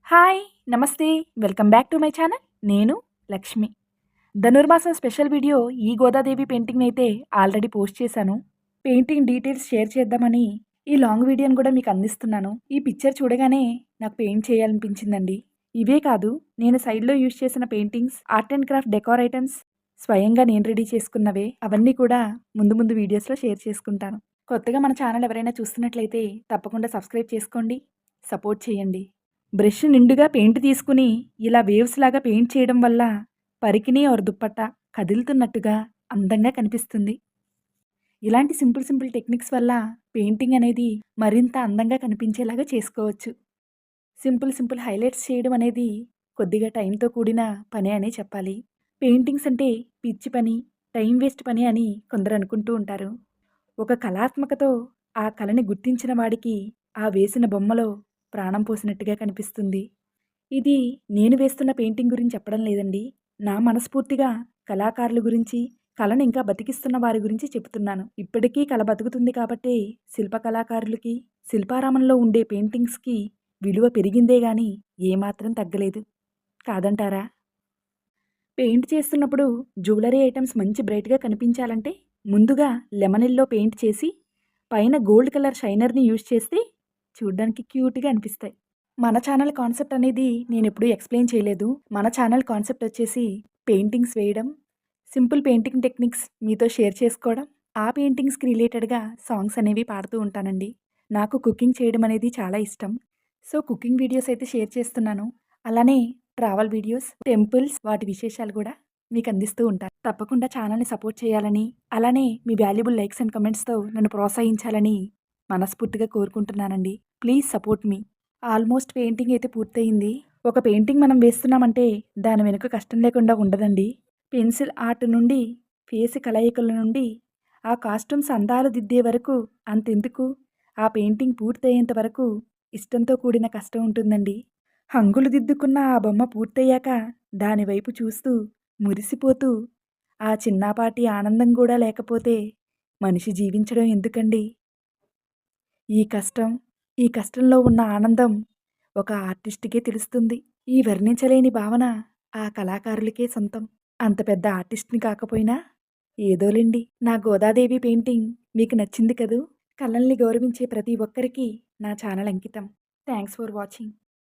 Hi! నమస్తే. Welcome back to my channel. నేను లక్ష్మి. ధనుర్మాసం special video ఈ గోదాదేవి పెయింటింగ్‌నైతే ఆల్రెడీ పోస్ట్ చేశాను. పెయింటింగ్ డీటెయిల్స్ షేర్ చేద్దామని ఈ లాంగ్ వీడియోని కూడా మీకు అందిస్తున్నాను. ఈ పిక్చర్ చూడగానే నాకు పెయింట్ చేయాలనిపించిందండి. ఇవే కాదు, నేను సైడ్‌లో యూజ్ చేసిన paintings, art and craft decor items స్వయంగా నేను రెడీ చేసుకున్నవే. అవన్నీ కూడా ముందు ముందు వీడియోస్‌లో షేర్ చేసుకుంటాను. కొత్తగా మన ఛానల్ ఎవరైనా చూస్తున్నట్లయితే తప్పకుండా సబ్స్క్రైబ్ చేసుకోండి. సపోర్ట్ చేయండి. బ్రష్ నిండుగా పెయింట్ తీసుకుని ఇలా వేవ్స్ లాగా పెయింట్ చేయడం వల్ల పరికిణి ఆర్ దుప్పట్ట కదులుతున్నట్టుగా అందంగా కనిపిస్తుంది. ఇలాంటి సింపుల్ టెక్నిక్స్ వల్ల పెయింటింగ్ అనేది మరింత అందంగా కనిపించేలాగా చేసుకోవచ్చు. సింపుల్ హైలైట్స్ చేయడం అనేది కొద్దిగా టైంతో కూడిన పనే అనే చెప్పాలి. పెయింటింగ్స్ అంటే పిచ్చి పని, టైం వేస్ట్ పని అని కొందరు అనుకుంటూ ఉంటారు. ఒక కళాత్మకతో ఆ కళని గుర్తించిన వాడికి ఆ వేసిన బొమ్మలో ప్రాణం పోసినట్టుగా కనిపిస్తుంది. ఇది నేను వేస్తున్న పెయింటింగ్ గురించి చెప్పడం లేదండి. నా మనస్ఫూర్తిగా కళాకారుల గురించి, కళను ఇంకా బతికిస్తున్న వారి గురించి చెప్తున్నాను. ఇప్పటికీ కళ బతుకుతుంది కాబట్టే శిల్ప కళాకారులకి, శిల్పారామంలో ఉండే పెయింటింగ్స్‌కి విలువ పెరిగిందే గానీ ఏమాత్రం తగ్గలేదు. కాదంటారా? పెయింట్ చేస్తున్నప్పుడు జ్యువెలరీ ఐటెమ్స్ మంచి బ్రైట్‌గా కనిపించాలంటే ముందుగా లెమన్ యెల్లో పెయింట్ చేసి పైన గోల్డ్ కలర్ షైనర్‌ని యూజ్ చేస్తే చూడ్డానికి క్యూట్‌గా అనిపిస్తాయి. మన ఛానల్ కాన్సెప్ట్ అనేది నేనెప్పుడూ ఎక్స్‌ప్లెయిన్ చేయలేదు. మన ఛానల్ కాన్సెప్ట్ వచ్చేసి పెయింటింగ్స్ వేయడం, సింపుల్ పెయింటింగ్ టెక్నిక్స్ మీతో షేర్ చేసుకోవడం, ఆ పెయింటింగ్స్‌కి రిలేటెడ్‌గా సాంగ్స్ అనేవి పాడుతూ ఉంటానండి. నాకు కుకింగ్ చేయడం అనేది చాలా ఇష్టం. సో, కుకింగ్ వీడియోస్ అయితే షేర్ చేస్తున్నాను. అలానే ట్రావెల్ వీడియోస్, టెంపుల్స్ వాటి విశేషాలు గూడా మీకు అందిస్తూ ఉంటాను. తప్పకుండా ఛానల్‌ని సపోర్ట్ చేయాలని, అలానే మీ వాల్యుబుల్ లైక్స్ అండ్ కమెంట్స్‌తో నన్ను ప్రోత్సహించాలని మనస్ఫూర్తిగా కోరుకుంటున్నానండి. Please support me. Almost painting అయితే పూర్తయింది. ఒక పెయింటింగ్ మనం వేస్తున్నామంటే దాని వెనుక కష్టం లేకుండా ఉండదండి. పెన్సిల్ ఆర్ట్ నుండి, ఫేస్ కలయికల నుండి, ఆ కాస్ట్యూమ్స్ అందాలు దిద్దే వరకు అంతెందుకు, ఆ పెయింటింగ్ పూర్తయ్యేంత వరకు ఇష్టంతో కూడిన కష్టం ఉంటుందండి. హంగులు దిద్దుకున్న ఆ బొమ్మ పూర్తయ్యాక దాని వైపు చూస్తూ మురిసిపోతూ ఆ చిన్నపాటి ఆనందం కూడా లేకపోతే మనిషి జీవించడం ఎందుకండి? ఈ కష్టం, ఈ కష్టంలో ఉన్న ఆనందం ఒక ఆర్టిస్ట్‌కే తెలుస్తుంది. ఈ వర్ణించలేని భావన ఆ కళాకారులకే సొంతం. అంత పెద్ద ఆర్టిస్ట్‌ని కాకపోయినా ఏదోలెండి. నా గోదాదేవి పెయింటింగ్ మీకు నచ్చింది కదూ! కళల్ని గౌరవించే ప్రతి ఒక్కరికి నా ఛానల్ అంకితం. Thanks for watching.